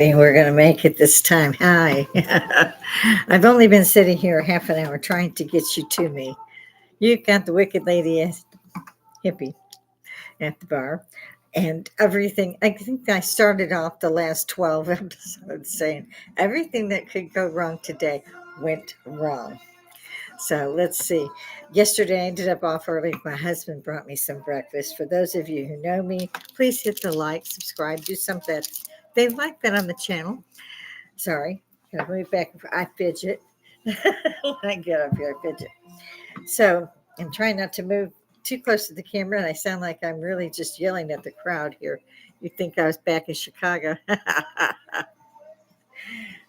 We're going to make it this time. Hi. I've only been sitting here half an hour trying to get you to me. You've got the wicked lady hippie at the bar and everything. I think I started off the last 12 episodes saying everything that could go wrong today went wrong. So let's see. Yesterday I ended up off early. My husband brought me some breakfast. For those of you who know me, please hit the like, subscribe, do something. They like that on the channel. Sorry, gotta move back. I fidget. When I get up here, I fidget. So I'm trying not to move too close to the camera, and I sound like I'm really just yelling at the crowd here. You'd think I was back in Chicago.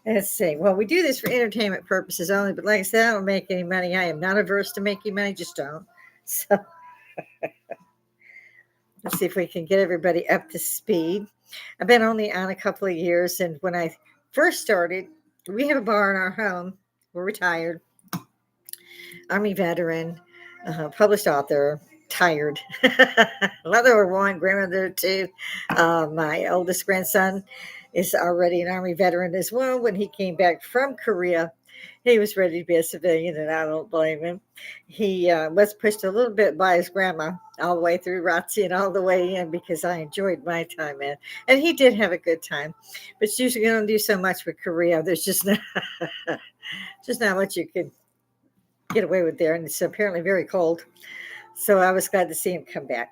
Let's see. Well, we do this for entertainment purposes only, but like I said, I don't make any money. I am not averse to making money, just don't. So let's see if we can get everybody up to speed. I've been only on a couple of years, and when I first started, we have a bar in our home. We're retired, Army veteran, published author, tired. Mother of one, grandmother of two. My oldest grandson is already an Army veteran as well. When he came back from Korea, he was ready to be a civilian, and I don't blame him. He was pushed a little bit by his grandma all the way through ROTC and all the way in because I enjoyed my time in. And he did have a good time. But it's usually going to do so much with Korea. There's just not, just not much you can get away with there. And it's apparently very cold. So I was glad to see him come back.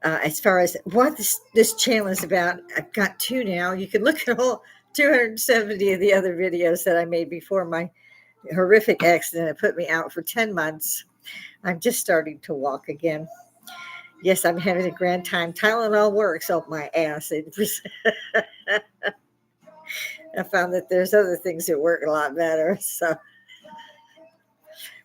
As far as what this channel is about, I've got two now. You can look at all 270 of the other videos that I made before my horrific accident that put me out for 10 months. I'm just starting to walk again. Yes, I'm having a grand time. Tylenol works up my ass. I found that there's other things that work a lot better. So,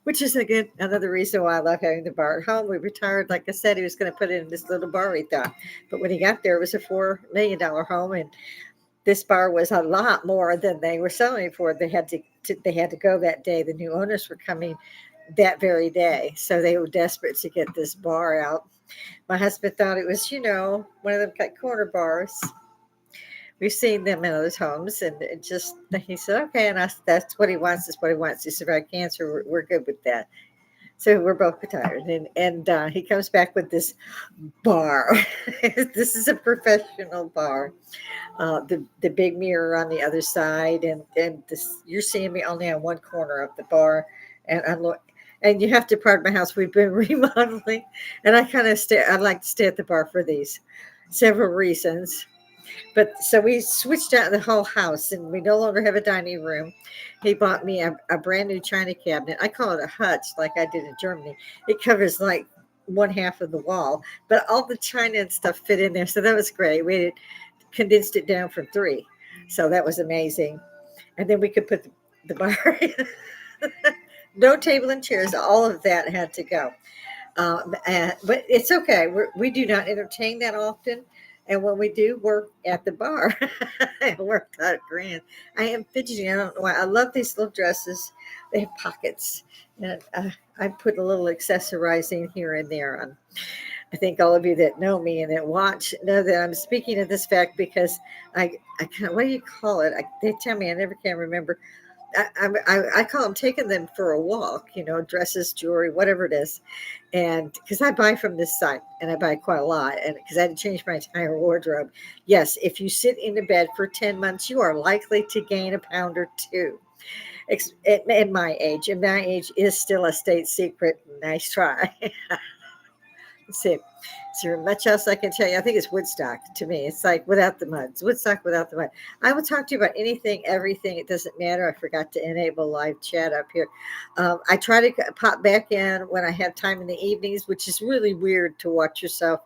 which is another reason why I love having the bar at home. We retired, like I said, he was going to put it in this little bar we thought. But when he got there, it was a $4 million home, and this bar was a lot more than they were selling for. They had to go that day. The new owners were coming that very day, so they were desperate to get this bar out. My husband thought it was, one of them corner bars. We've seen them in other homes, and he said, okay, and that's what he wants. That's what he wants. He survived cancer. We're good with that. So we're both retired, and he comes back with this bar. This is a professional bar. The big mirror on the other side, and this, you're seeing me only on one corner of the bar, and you have to pardon my house. We've been remodeling, and I like to stay at the bar for these several reasons. But so we switched out the whole house, and we no longer have a dining room. He bought me a brand new china cabinet. I call it a hutch, like I did in Germany. It covers like one half of the wall, but all the china and stuff fit in there. So that was great. We condensed it down from 3. So that was amazing. And then we could put the bar in. No table and chairs. All of that had to go. But it's okay. We do not entertain that often. And when we do work at the bar, it worked out grand. I am fidgeting. I don't know why. I love these little dresses. They have pockets. And I put a little accessorizing here and there on. I think all of you that know me and that watch know that I'm speaking of this fact because I what do you call it? They tell me I never can remember. I call them taking them for a walk, dresses, jewelry, whatever it is. And because I buy from this site and I buy quite a lot, and because I had to change my entire wardrobe. Yes, if you sit in the bed for 10 months, you are likely to gain a pound or two. At my age, and my age is still a state secret. Nice try. Let's see. Is there much else I can tell you? I think it's Woodstock to me. It's like without the mud. It's Woodstock without the mud. I will talk to you about anything, everything. It doesn't matter. I forgot to enable live chat up here. I try to pop back in when I have time in the evenings, which is really weird to watch yourself.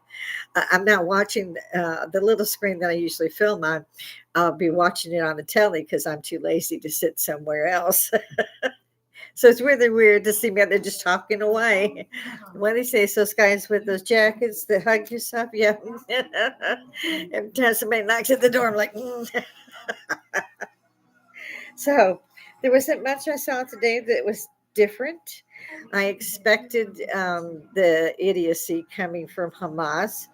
I'm not watching the little screen that I usually film on. I'll be watching it on the telly because I'm too lazy to sit somewhere else. So it's really weird to see me out there just talking away. When they say those guys with those jackets that hug yourself, yeah. Every time somebody knocks at the door, I'm like, So there wasn't much I saw today that was different. I expected the idiocy coming from Hamas.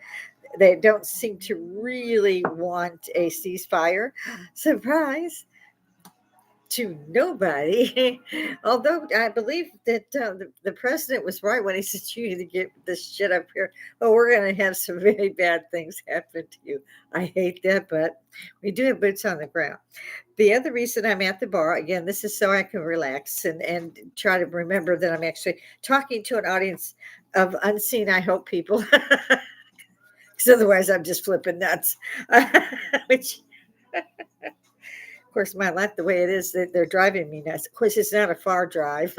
They don't seem to really want a ceasefire. Surprise to nobody. Although I believe that the president was right when he said you need to get this shit up here. Oh, we're going to have some very bad things happen to you. I hate that, but we do have boots on the ground. The other reason I'm at the bar, again, this is so I can relax and try to remember that I'm actually talking to an audience of unseen, I hope, people. Because otherwise I'm just flipping nuts. Which, of course, my life, the way it is, they're driving me nuts. Of course, it's not a far drive.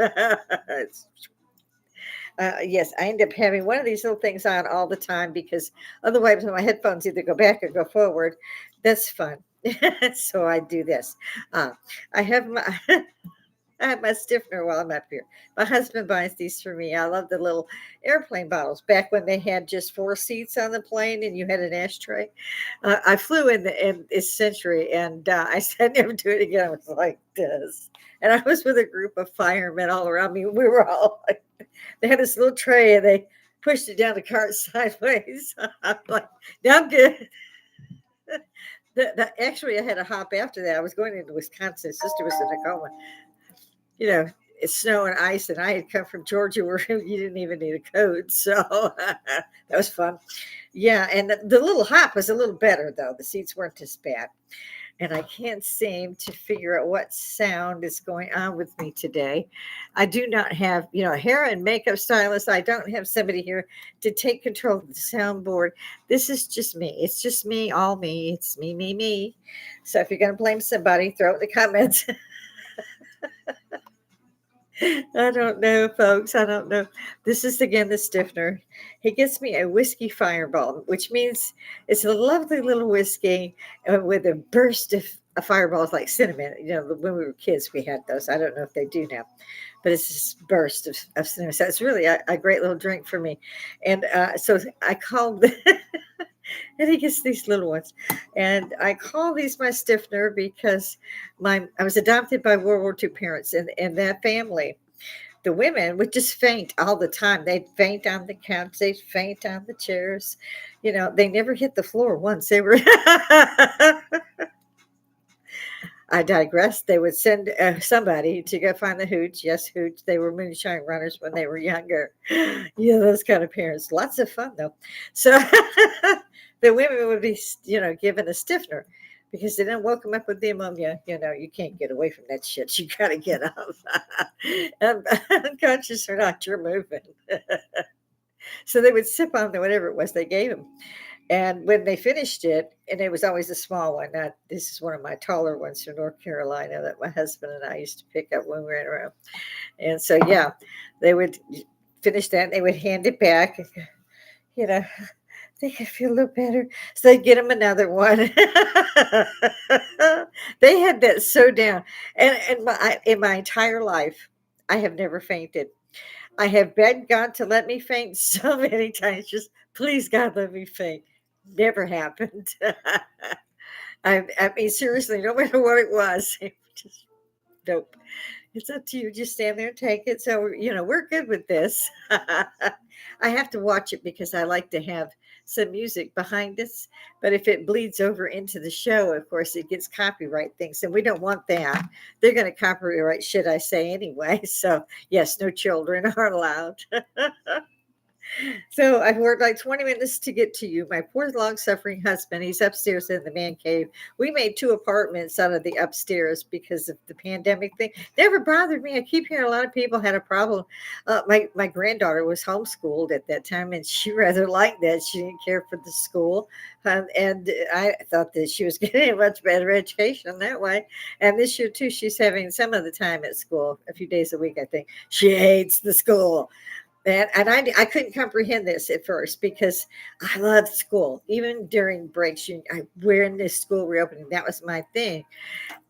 Yes, I end up having one of these little things on all the time because otherwise, my headphones either go back or go forward. That's fun. So I do this. Uh, I have my I have my stiffener while I'm up here. My husband buys these for me. I love the little airplane bottles. Back when they had just 4 seats on the plane and you had an ashtray, I flew in this century, and I said never do it again. I was like this, and I was with a group of firemen all around me. We were all like, they had this little tray and they pushed it down the cart sideways. I'm like, now I'm good. Actually, I had to hop after that. I was going into Wisconsin. His sister was in Tacoma. You know, it's snow and ice, and I had come from Georgia where you didn't even need a coat. So that was fun. Yeah, and the little hop was a little better, though. The seats weren't as bad. And I can't seem to figure out what sound is going on with me today. I do not have, a hair and makeup stylist. I don't have somebody here to take control of the soundboard. This is just me. It's just me, all me. It's me, me, me. So if you're going to blame somebody, throw it in the comments. I don't know, folks. I don't know. This is again the stiffener. He gets me a whiskey fireball, which means it's a lovely little whiskey with a burst of fireballs like cinnamon. When we were kids, we had those. I don't know if they do now, but it's this burst of cinnamon. So it's really a great little drink for me. And so I called. And he gets these little ones. And I call these my stiffener because I was adopted by World War II parents, and that family, the women would just faint all the time. They'd faint on the couch, they'd faint on the chairs. They never hit the floor once. They were I digress. They would send somebody to go find the hooch. Yes, hooch. They were moonshine runners when they were younger. Yeah, those kind of parents. Lots of fun, though. So the women would be, given a stiffener because they didn't woke them up with the ammonia. You can't get away from that shit. You got to get up. Unconscious or not, you're moving. So they would sip on whatever it was they gave them. And when they finished it, and it was always a small one, this is one of my taller ones from North Carolina that my husband and I used to pick up when we ran around. And so, yeah, they would finish that and they would hand it back. I think I feel a little better. So they'd get them another one. They had that so down. And in my entire life, I have never fainted. I have begged God to let me faint so many times. Just please, God, let me faint. Never happened. I mean, seriously, no matter what it was, just nope. It's up to you. Just stand there and take it. So, we're good with this. I have to watch it because I like to have some music behind us. But if it bleeds over into the show, of course, it gets copyright things. And we don't want that. They're going to copyright shit I say anyway. So, yes, no children are allowed. So I've worked like 20 minutes to get to you. My poor long-suffering husband, he's upstairs in the man cave. We made 2 apartments out of the upstairs because of the pandemic thing. Never bothered me. I keep hearing a lot of people had a problem. My granddaughter was homeschooled at that time, and she rather liked that. She didn't care for the school. And I thought that she was getting a much better education that way. And this year, too, she's having some of the time at school, a few days a week, I think. She hates the school. And I couldn't comprehend this at first because I loved school. Even during breaks, we're in this school reopening. That was my thing.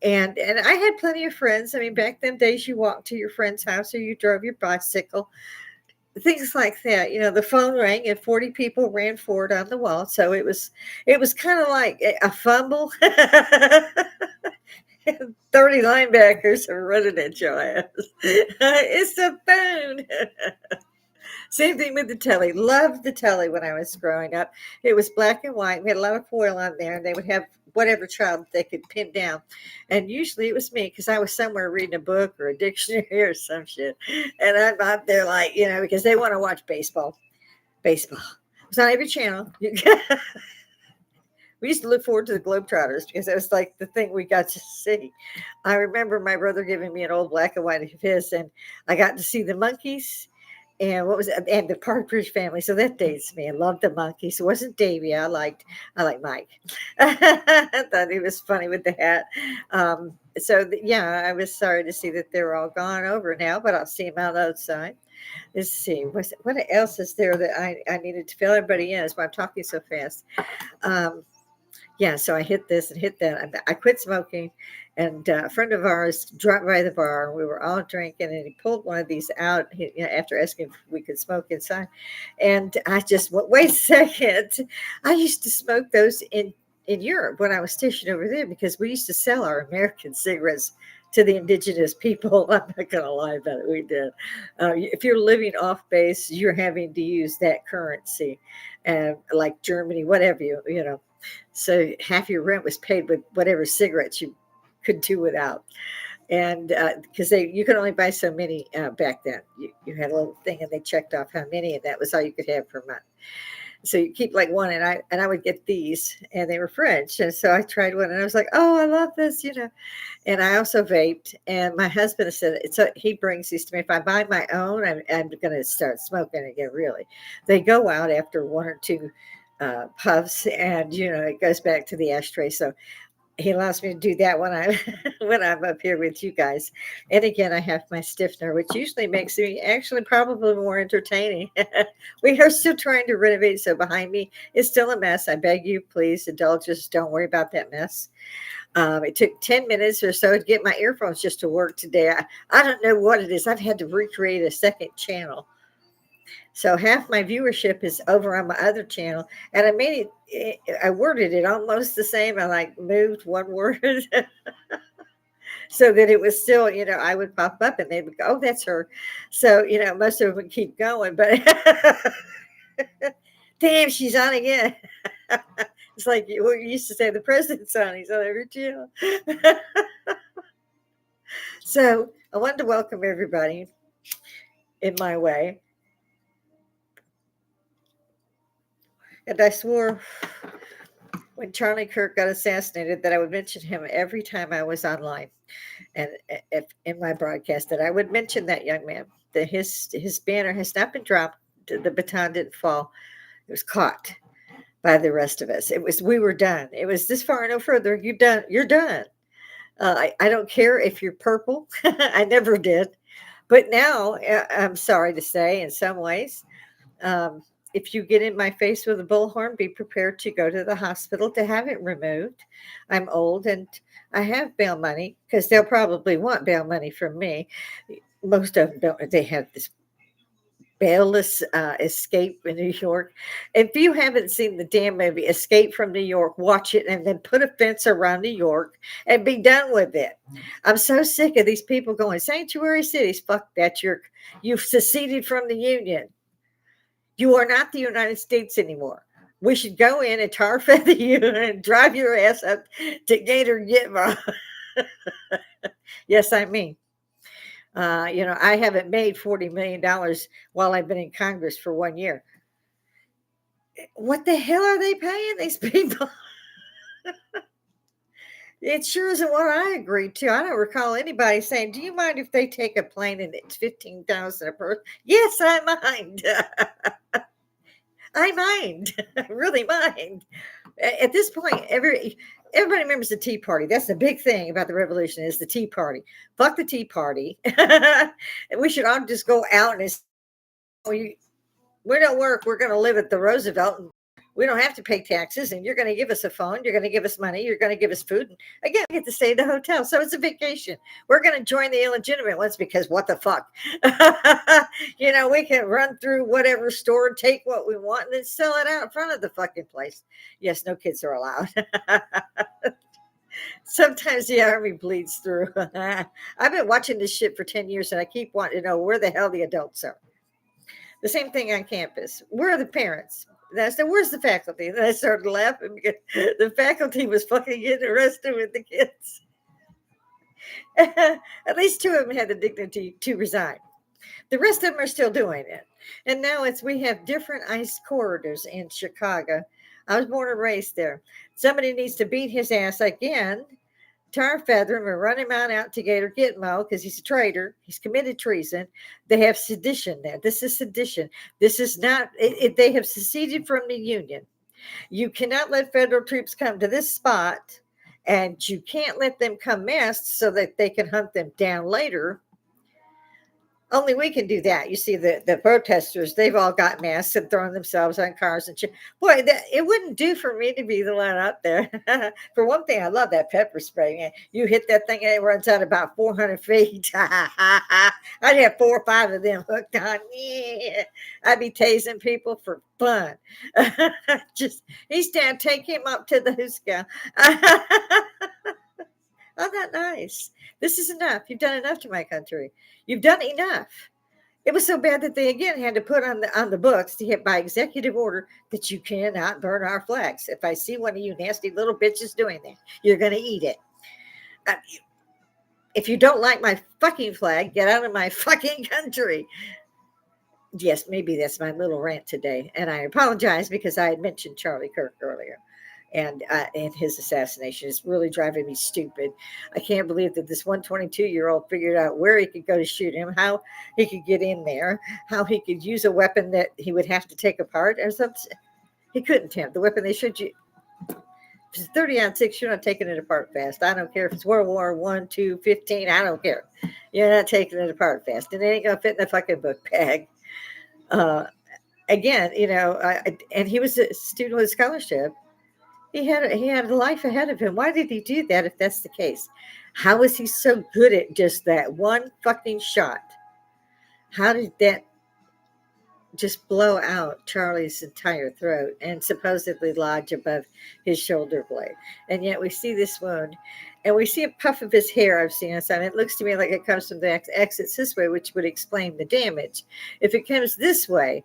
And I had plenty of friends. I mean, back then days you walked to your friend's house or you drove your bicycle, things like that. The phone rang and 40 people ran forward on the wall. So it was kind of like a fumble. 30 linebackers are running at your ass. It's a phone. Same thing with the telly. Loved the telly when I was growing up. It was black and white. We had a lot of foil on there, and they would have whatever child they could pin down. And usually it was me because I was somewhere reading a book or a dictionary or some shit. And I'm out there like, because they want to watch baseball. Baseball. It's on every channel. We used to look forward to the Globetrotters because it was like the thing we got to see. I remember my brother giving me an old black and white of his, and I got to see the monkeys and what was it? And the Partridge Family. So that dates me. I loved the monkeys. It wasn't Davy. I liked Mike. I thought he was funny with the hat. Yeah, I was sorry to see that they're all gone over now, but I'll see them out outside. Let's see. What else is there that I needed to fill everybody in? Is why I'm talking so fast. Um, yeah, so I hit this and hit that. I quit smoking, and a friend of ours dropped by the bar. We were all drinking, and he pulled one of these out after asking if we could smoke inside. And I just went, wait a second. I used to smoke those in Europe when I was stationed over there because we used to sell our American cigarettes to the indigenous people. I'm not going to lie about it. We did. If you're living off base, you're having to use that currency, like Germany, whatever you know. So half your rent was paid with whatever cigarettes you could do without. And because you could only buy so many back then. You had a little thing and they checked off how many, and that was all you could have per month. So you keep like one, and I would get these, and they were French, and so I tried one, and I was like, oh, I love this. And I also vaped, and my husband said, so he brings these to me. If I buy my own, I'm going to start smoking again. Really, they go out after one or two puffs, and it goes back to the ashtray. So he allows me to do that when I when I'm up here with you guys. And again, I have my stiffener, which usually makes me actually probably more entertaining. We are still trying to renovate, so behind me is still a mess. I beg you, please indulge us. Don't worry about that mess. It took 10 minutes or so to get my earphones just to work today. I don't know what it is. I've had to recreate a second channel. So half my viewership is over on my other channel, and I made it. I worded it almost the same. I like moved one word so that it was still, I would pop up and they would go, "Oh, that's her." So most of them would keep going, but damn, she's on again. It's like we used to say, the president's on. He's on every channel. So I wanted to welcome everybody in my way. And I swore when Charlie Kirk got assassinated that I would mention him every time I was online and if in my broadcast, that I would mention that young man, that his banner has not been dropped. The baton didn't fall. It was caught by the rest of us. We were done. It was this far and no further. You're done. I don't care if you're purple. I never did. But now, I'm sorry to say, in some ways, um, if you get in my face with a bullhorn, be prepared to go to the hospital to have it removed. I'm old and I have bail money because they'll probably want bail money from me. Most of them don't. They have this bailless escape in New York. If you haven't seen the damn movie Escape from New York, watch it and then put a fence around New York and be done with it. I'm so sick of these people going sanctuary cities. Fuck that. You've seceded from the Union. You are not the United States anymore. We should go in and tar feather you and drive your ass up to Gator Gitmo. Yes, I mean. I haven't made $40 million while I've been in Congress for 1 year. What the hell are they paying these people? It sure isn't what I agreed to. I don't recall anybody saying, "Do you mind if they take a plane and it's 15,000 a person?" Yes, I mind. I mind. I really mind. At this point, everybody remembers the Tea Party. That's the big thing about the revolution is the Tea Party. Fuck the Tea Party. We should all just go out and we don't work. We're going to live at the Roosevelt. And we don't have to pay taxes. And you're going to give us a phone. You're going to give us money. You're going to give us food. And again, we get to stay at the hotel. So it's a vacation. We're going to join the illegitimate ones because what the fuck? We can run through whatever store and take what we want and then sell it out in front of the fucking place. Yes, no kids are allowed. Sometimes the army bleeds through. I've been watching this shit for 10 years and I keep wanting to know where the hell the adults are. The same thing on campus. Where are the parents? And I said, where's the faculty? And I started laughing because the faculty was fucking getting arrested with the kids. At least two of them had the dignity to resign. The rest of them are still doing it. And now we have different ICE corridors in Chicago. I was born and raised there. Somebody needs to beat his ass again, tar feather him, and run him out to Gator Gitmo because he's a traitor. He's committed treason. They have sedition there. This is sedition. This is not, they have seceded from the Union. You cannot let federal troops come to this spot, and you can't let them come masked so that they can hunt them down later. Only we can do that. You see, the protesters, they've all got masks and thrown themselves on cars and shit. Boy, it wouldn't do for me to be the one out there. For one thing, I love that pepper spray, man. You hit that thing and it runs out about 400 feet. I'd have 4 or 5 of them hooked on. Yeah. I'd be tasing people for fun. He's down, take him up to the Huska. I'm not nice. This is enough. You've done enough to my country. You've done enough. It was so bad that they again had to put on the books to hit by executive order that you cannot burn our flags. If I see one of you nasty little bitches doing that, you're going to eat it. If you don't like my fucking flag, get out of my fucking country. Yes, maybe that's my little rant today. And I apologize because I had mentioned Charlie Kirk earlier. And his assassination is really driving me stupid. I can't believe that this 122-year-old figured out where he could go to shoot him, how he could get in there, how he could use a weapon that he would have to take apart or something. He couldn't, Tim. The weapon they should use. If it's 30-6, you're not taking it apart fast. I don't care if it's World War I, II, 15. I don't care. You're not taking it apart fast. And it ain't going to fit in the fucking book bag. Again, and he was a student with a scholarship. He had a life ahead of him. Why did he do that if that's the case? How was he so good at just that one fucking shot? How did that just blow out Charlie's entire throat and supposedly lodge above his shoulder blade? And yet we see this wound, and we see a puff of his hair I've seen inside. It looks to me like it comes from the exits this way, which would explain the damage. If it comes this way,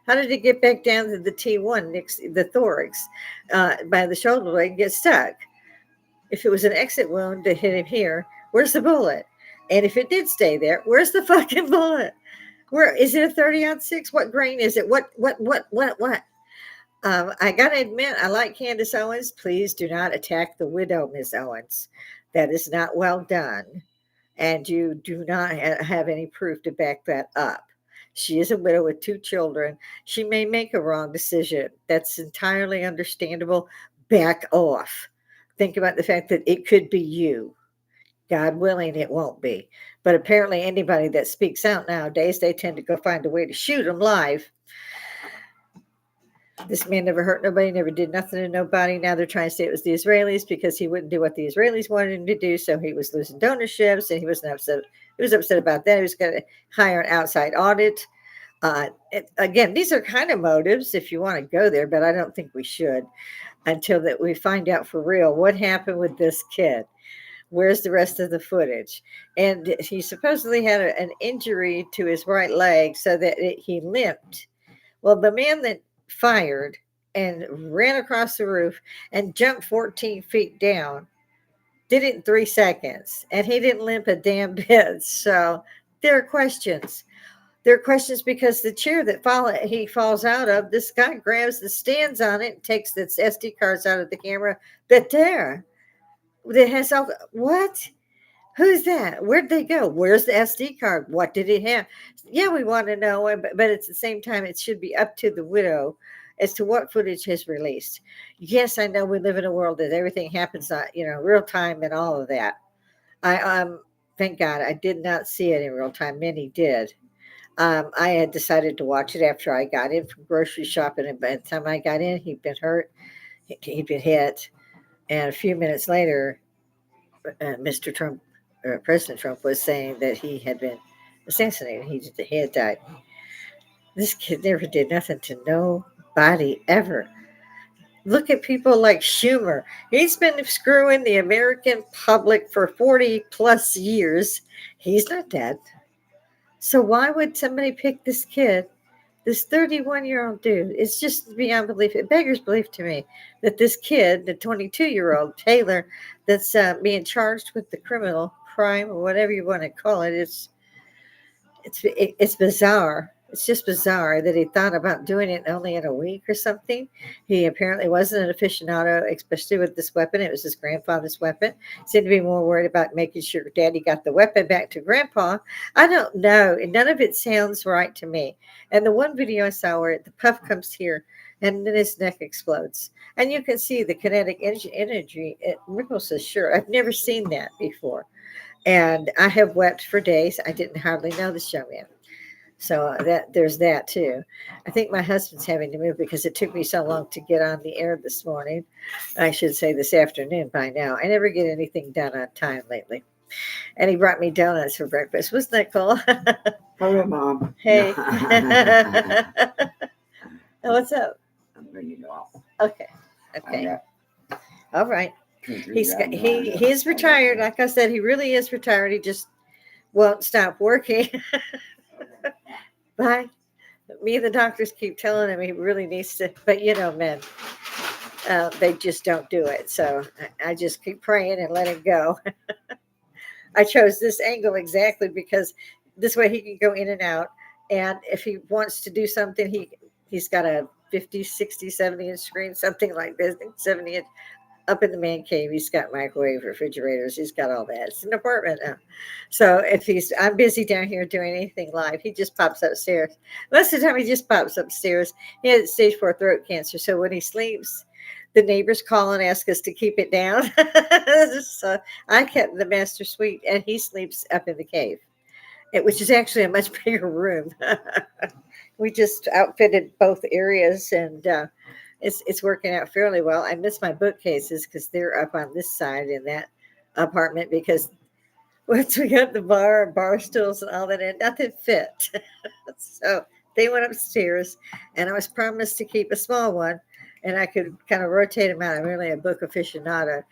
how did it get back down to the T1, the thorax, by the shoulder blade and get stuck? If it was an exit wound that hit him here, where's the bullet? And if it did stay there, where's the fucking bullet? Where is it? A 30-6? What grain is it? What? I gotta admit, I like Candace Owens. Please do not attack the widow, Ms. Owens. That is not well done, and you do not have any proof to back that up. She is a widow with 2 children. She may make a wrong decision. That's entirely understandable. Back off. Think about the fact that it could be you. God willing, it won't be. But apparently anybody that speaks out nowadays, they tend to go find a way to shoot them live. This man never hurt nobody, never did nothing to nobody. Now they're trying to say it was the Israelis because he wouldn't do what the Israelis wanted him to do. So he was losing donorships, and he wasn't upset. He was upset about that. He was going to hire an outside audit. Again, these are kind of motives if you want to go there, but I don't think we should until that we find out for real what happened with this kid. Where's the rest of the footage? And he supposedly had an injury to his right leg so that he limped. Well, the man that fired and ran across the roof and jumped 14 feet down did it in 3 seconds, and he didn't limp a damn bit. So there are questions. There are questions because the chair that he falls out of, this guy grabs the stands on it and takes the SD cards out of the camera. But there, it has all, what? Who's that? Where'd they go? Where's the SD card? What did it have? Yeah, we want to know, but at the same time, it should be up to the widow as to what footage is released. Yes, I know we live in a world that everything happens on, real time and all of that. Thank God I did not see it in real time. Many did. I had decided to watch it after I got in from grocery shopping, and by the time I got in, he'd been hurt, he'd been hit, and a few minutes later, Mr. Trump, President Trump, was saying that he had been assassinated. He had died. This kid never did nothing to nobody ever. Look at people like Schumer. He's been screwing the American public for 40 plus years. He's not dead. So why would somebody pick this kid This 31-year-old dude, it's just beyond belief. It beggars belief to me that this kid, the 22-year-old Taylor, that's being charged with the criminal crime or whatever you want to call it, it's bizarre. It's just bizarre that he thought about doing it only in a week or something. He apparently wasn't an aficionado, especially with this weapon. It was his grandfather's weapon. Seemed to be more worried about making sure Daddy got the weapon back to Grandpa. I don't know. And none of it sounds right to me. And the one video I saw where the puff comes here and then his neck explodes. And you can see the kinetic energy. Ripples is sure. I've never seen that before. And I have wept for days. I didn't hardly know the show man. So that there's that too. I think my husband's having to move because it took me so long to get on the air this morning. I should say this afternoon by now. I never get anything done on time lately. And he brought me donuts for breakfast. Wasn't that cool? Hello, Mom. Hey. What's up? I'm bringing you off. Okay. All right. He's retired. Like I said, he really is retired. He just won't stop working. Bye. Me and the doctors keep telling him he really needs to, but men, they just don't do it. So I just keep praying and let him go. I chose this angle exactly because this way he can go in and out. And if he wants to do something, he's got a 50, 60, 70 inch screen, something like this, 70 inch. Up in the man cave, he's got microwave, refrigerators, he's got all that. It's an apartment now. So if I'm busy down here doing anything live, he just pops upstairs. Most of the time he just pops upstairs. He has stage 4 throat cancer. So when he sleeps, the neighbors call and ask us to keep it down. So I kept the master suite and he sleeps up in the cave, which is actually a much bigger room. We just outfitted both areas and, it's working out fairly well. I miss my bookcases because they're up on this side in that apartment because once we got the bar stools and all that in, nothing fit. So they went upstairs and I was promised to keep a small one and I could kind of rotate them out. I'm really a book aficionado.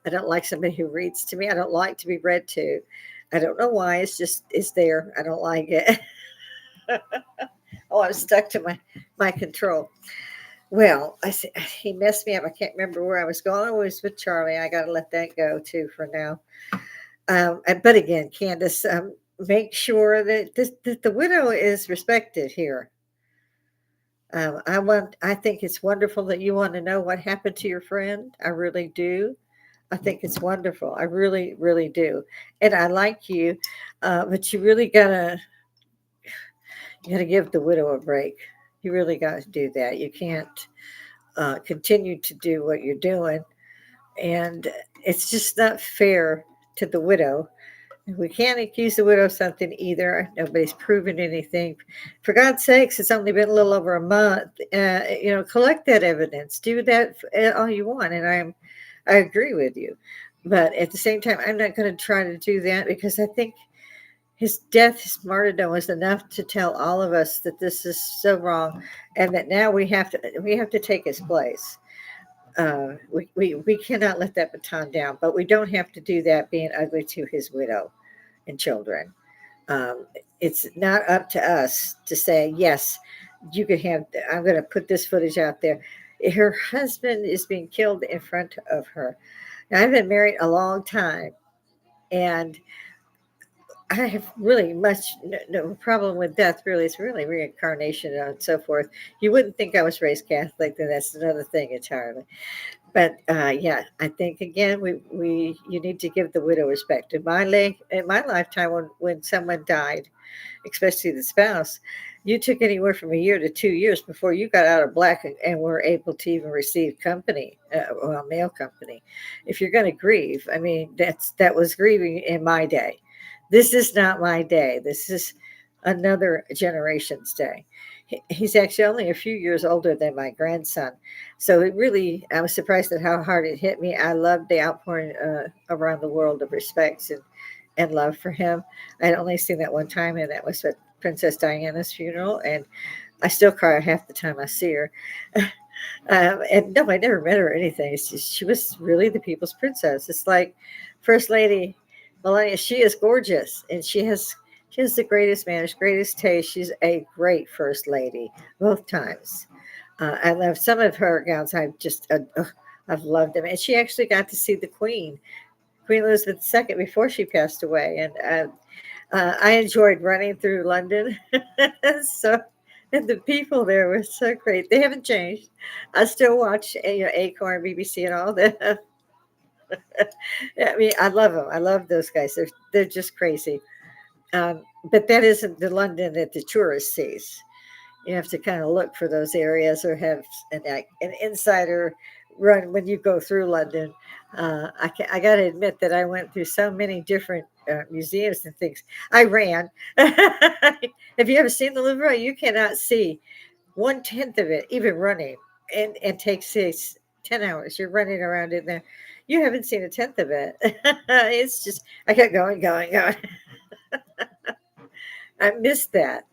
I don't like somebody who reads to me. I don't like to be read to. I don't know why. It's there. I don't like it. Oh, I'm stuck to my control. Well, he messed me up. I can't remember where I was going. I was with Charlie. I got to let that go too for now. But again, Candace, make sure that the widow is respected here. I think it's wonderful that you want to know what happened to your friend. I really do. I think it's wonderful. I really, really do. And I like you, but you really gotta give the widow a break. You really got to do that. You can't continue to do what you're doing. And it's just not fair to the widow. We can't accuse the widow of something either. Nobody's proven anything. For God's sakes, it's only been a little over a month. Collect that evidence. Do that all you want. And I agree with you. But at the same time, I'm not going to try to do that because I think his death, his martyrdom was enough to tell all of us that this is so wrong and that now we have to take his place. We cannot let that baton down, but we don't have to do that being ugly to his widow and children. It's not up to us to say, yes, you could have, I'm going to put this footage out there. Her husband is being killed in front of her. Now, I've been married a long time and I have really much no problem with death. Really, it's really reincarnation and so forth. You wouldn't think I was raised Catholic, then that's another thing entirely. But yeah, I think again, you need to give the widow respect. In my lifetime, when someone died, especially the spouse, you took anywhere from a year to 2 years before you got out of black and were able to even receive company, male company. If you're going to grieve, I mean, that was grieving in my day. This is not my day. This is another generation's day. He's actually only a few years older than my grandson. So I was surprised at how hard it hit me. I loved the outpouring around the world of respects and love for him. I'd only seen that one time, and that was at Princess Diana's funeral. And I still cry half the time I see her. And no, I never met her or anything. She was really the people's princess. It's like First Lady Melania. She is gorgeous, and she has She has the greatest manners, greatest taste. She's a great first lady, both times. I love some of her gowns. I've loved them. And she actually got to see the Queen, Queen Elizabeth II, before she passed away. And I enjoyed running through London. So, and the people there were so great. They haven't changed. I still watch, Acorn, BBC, and all that. I mean, I love them. I love those guys. They're just crazy. But that isn't the London that the tourist sees. You have to kind of look for those areas or have an insider run when you go through London. I got to admit that I went through so many different museums and things. I ran. Have you ever seen the Louvre? You cannot see 1/10 of it, even running, and takes 10 hours. You're running around in there. You haven't seen a tenth of it. It's just I kept going, going, going. I missed that.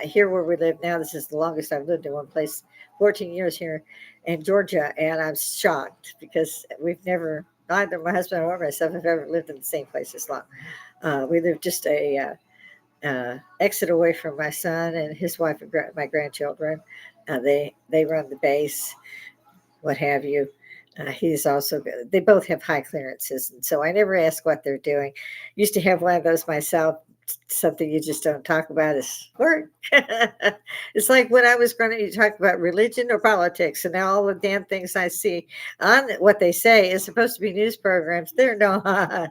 Here where we live now, this is the longest I've lived in one place, 14 years here in Georgia, and I'm shocked because we've never, neither my husband or myself have ever lived in the same place as long. We live just a exit away from my son and his wife and my grandchildren. They run the base, what have you. He's also good. They both have high clearances, and so I never ask what they're doing. Used to have one of those myself. Something you just don't talk about is work. It's like when I was growing up, you talk about religion or politics, and now all the damn things I see on what they say is supposed to be news programs. They're not.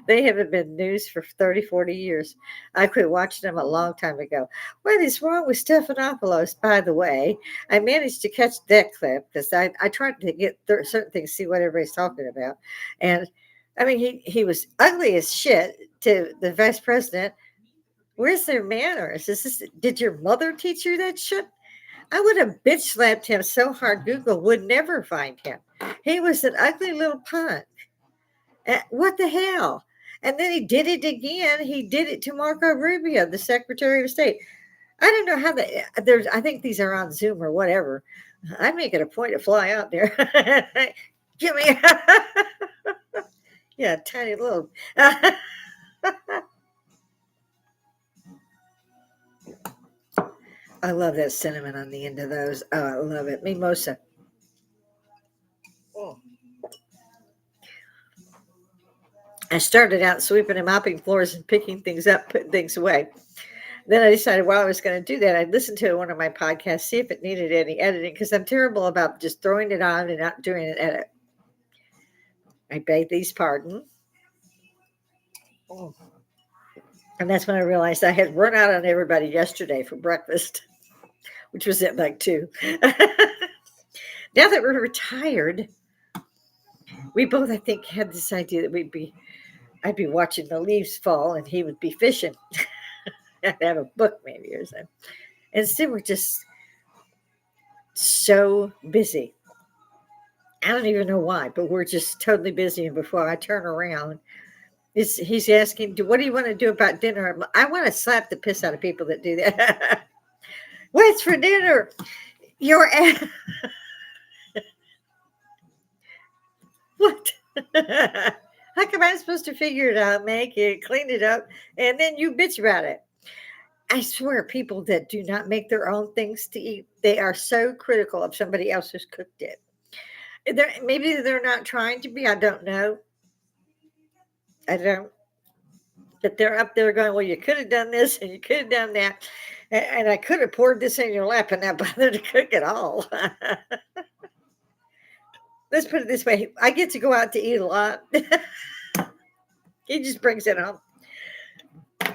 They haven't been news for 30, 40 years. I quit watching them a long time ago. What is wrong with Stephanopoulos, by the way? I managed to catch that clip because I tried to get certain things, see what everybody's talking about. And I mean, he was ugly as shit to the vice president. Where's their manners? Did your mother teach you that shit? I would have bitch slapped him so hard Google would never find him. He was an ugly little punk. What the hell? And then he did it again. He did it to Marco Rubio, the Secretary of State. I don't know how there's. I think these are on Zoom or whatever. I make it a point to fly out there. Give me, yeah, tiny little. I love that cinnamon on the end of those. Oh, I love it. Mimosa. Oh. I started out sweeping and mopping floors and picking things up, putting things away. Then I decided while I was going to do that, I'd listen to one of my podcasts, see if it needed any editing, because I'm terrible about just throwing it on and not doing an edit. I beg these pardon. Oh. And that's when I realized I had run out on everybody yesterday for breakfast, which was at like 2. Now that we're retired, we both, I think, had this idea that I'd be watching the leaves fall and he would be fishing. I'd have a book maybe or something. Instead, we're just so busy. I don't even know why, but we're just totally busy. And before I turn around, he's asking, what do you want to do about dinner? I want to slap the piss out of people that do that. What's for dinner? Your ass. What? How come I'm supposed to figure it out, make it, clean it up, and then you bitch about it? I swear, people that do not make their own things to eat, they are so critical of somebody else who's cooked it. Maybe they're not trying to be. I don't know. I don't. But they're up there going, well, you could have done this and you could have done that. And I could have poured this in your lap and not bothered to cook it all. Let's put it this way. I get to go out to eat a lot. He just brings it home.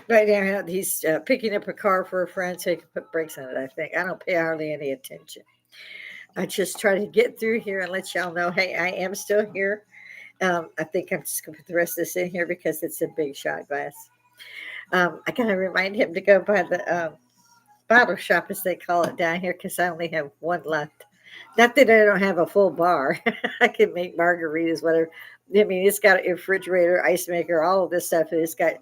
Right now, he's picking up a car for a friend so he can put brakes on it, I think. I don't pay hardly any attention. I just try to get through here and let y'all know, hey, I am still here. I think I'm just going to put the rest of this in here because it's a big shot glass. I got to remind him to go by the bottle shop, as they call it down here, because I only have one left. Not that I don't have a full bar. I can make margaritas, whatever. I mean, it's got a refrigerator, ice maker, all of this stuff. It's got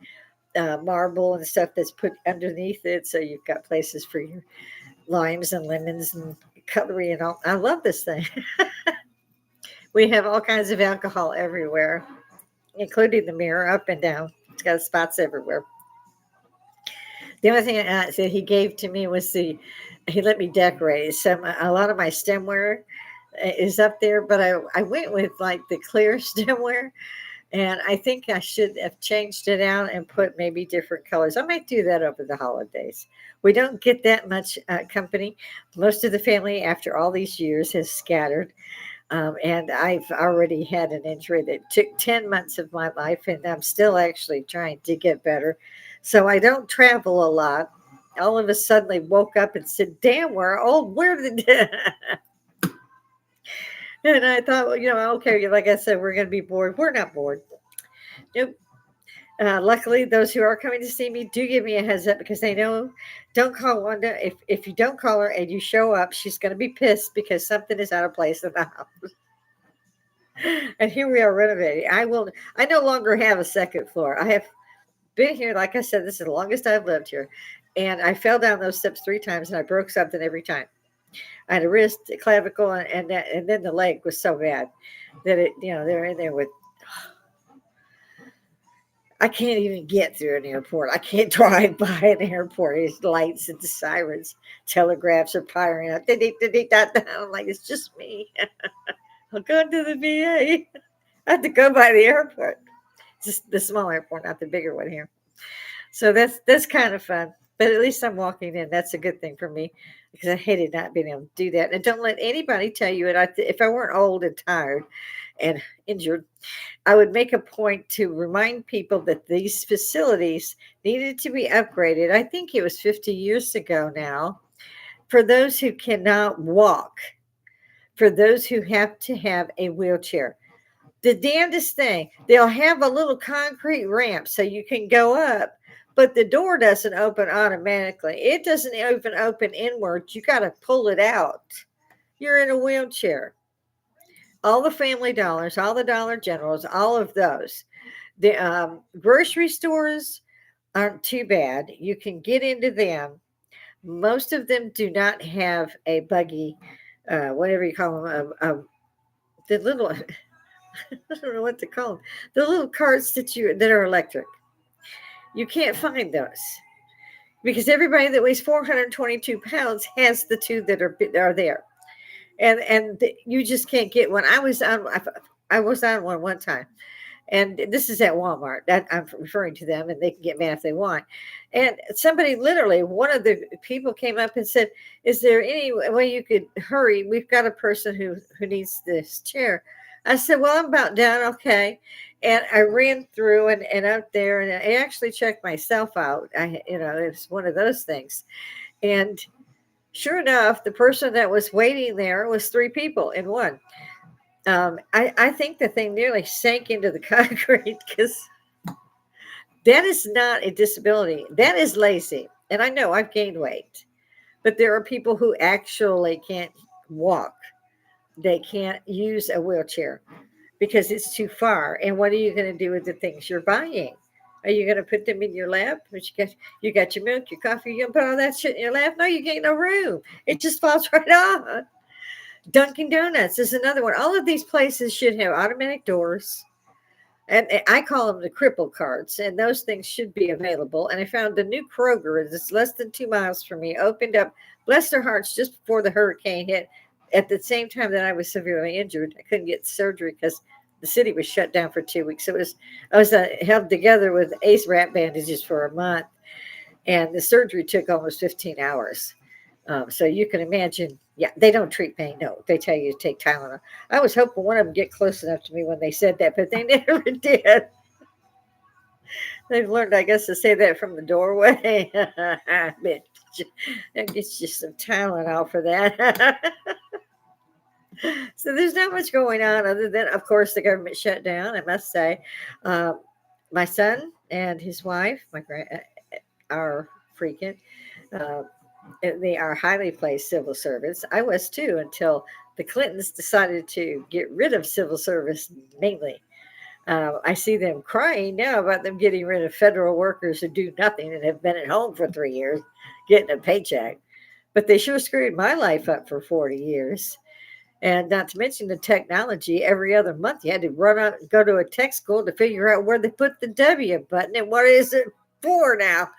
marble and stuff that's put underneath it. So you've got places for your limes and lemons and cutlery and all. I love this thing. We have all kinds of alcohol everywhere, including the mirror, up and down. It's got spots everywhere. The only thing that he gave to me was he let me decorate some a lot of my stemware is up there, but I went with like the clear stemware, and I think I should have changed it out and put maybe different colors. I might do that over the holidays. We don't get that much company. Most of the family, after all these years, has scattered. And I've already had an injury that took 10 months of my life, and I'm still actually trying to get better. So I don't travel a lot. All of a sudden, I woke up and said, "Damn, we're old. Where did?" And I thought, well, okay, like I said, we're going to be bored. We're not bored. Nope. Luckily, those who are coming to see me do give me a heads up because they know don't call Wanda. If you don't call her and you show up, she's going to be pissed because something is out of place in the house. And here we are renovating. I no longer have a second floor. I have been here, like I said, this is the longest I've lived here. And I fell down those steps 3 times and I broke something every time. I had a wrist, a clavicle, and then the leg was so bad that they're in there with. I can't even get through an airport. I can't drive by an airport. There's lights and the sirens, telegraphs are firing up. I'm like, it's just me. I'll go to the VA. I have to go by the airport. Just the small airport, not the bigger one here. So that's kind of fun. But at least I'm walking in. That's a good thing for me because I hated not being able to do that. And don't let anybody tell you it. If I weren't old and tired and injured, I would make a point to remind people that these facilities needed to be upgraded. I think it was 50 years ago now for those who cannot walk, for those who have to have a wheelchair. The damnedest thing, they'll have a little concrete ramp so you can go up, but the door doesn't open automatically. It doesn't even open inwards. You got to pull it out. You're in a wheelchair. All the Family Dollars, all the Dollar Generals, all of those. The grocery stores aren't too bad. You can get into them. Most of them do not have a buggy, whatever you call them, the little, I don't know what to call them, the little carts that are electric. You can't find those because everybody that weighs 422 pounds has the two that are there, and you just can't get one. I was on one time, and this is at Walmart. That I'm referring to them, and they can get mad if they want. And somebody, literally, one of the people came up and said, "Is there any way you could hurry? We've got a person who needs this chair." I said, "Well, I'm about done. Okay." And I ran through and out there, and I actually checked myself out. It was one of those things. And sure enough, the person that was waiting there was 3 people in one. I think the thing nearly sank into the concrete because that is not a disability. That is lazy. And I know I've gained weight, but there are people who actually can't walk. They can't use a wheelchair because it's too far. And what are you going to do with the things you're buying? Are you going to put them in your lap? You got your milk, your coffee, you going to put all that shit in your lap? No, you ain't no room. It just falls right on. Dunkin' Donuts is another one. All of these places should have automatic doors. And I call them the cripple carts, and those things should be available. And I found a new Kroger that's less than 2 miles from me, opened up, bless their hearts, just before the hurricane hit. At the same time that I was severely injured, I couldn't get surgery because the city was shut down for 2 weeks. I was held together with ace wrap bandages for a month, and the surgery took almost 15 hours. So you can imagine, yeah, they don't treat pain. No, they tell you to take Tylenol. I was hoping one of them get close enough to me when they said that, but they never did. They've learned, I guess, to say that from the doorway. Bitch, that gets you some Tylenol for that. So there's not much going on other than, of course, the government shut down. I must say, my son and his wife, are freaking. Uh, they are highly placed civil servants. I was too until the Clintons decided to get rid of civil service mainly. I see them crying now about them getting rid of federal workers who do nothing and have been at home for 3 years getting a paycheck. But they sure screwed my life up for 40 years. And not to mention the technology, every other month you had to run out and go to a tech school to figure out where they put the W button and what is it for now.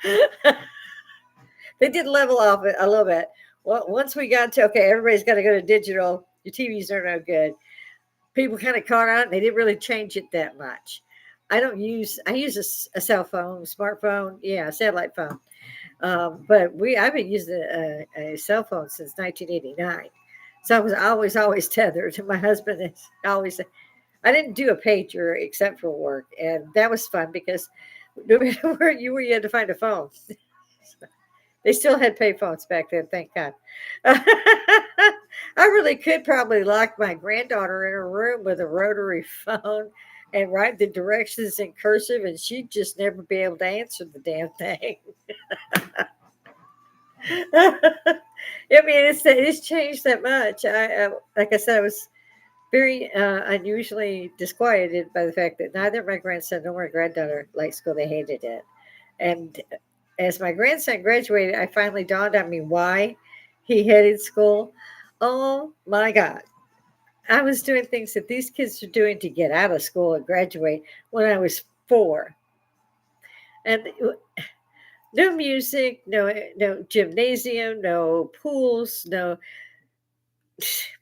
They did level off it a little bit. Well, once we got to okay, everybody's got to go to digital. Your TVs are no good. People kind of caught on. They didn't really change it that much. I use a cell phone, smartphone, yeah, satellite phone. But I've been using a cell phone since 1989. So I was always tethered. My husband is always, I didn't do a pager except for work. And that was fun because no matter where you were, you had to find a phone. They still had pay phones back then, thank God. I really could probably lock my granddaughter in her room with a rotary phone and write the directions in cursive, and she'd just never be able to answer the damn thing. I mean, it's changed that much. Like I said, I was very unusually disquieted by the fact that neither my grandson nor my granddaughter liked school. They hated it. And as my grandson graduated, I finally dawned on me why he hated school. Oh my God. I was doing things that these kids are doing to get out of school and graduate when I was 4. And no music, no gymnasium, no pools, no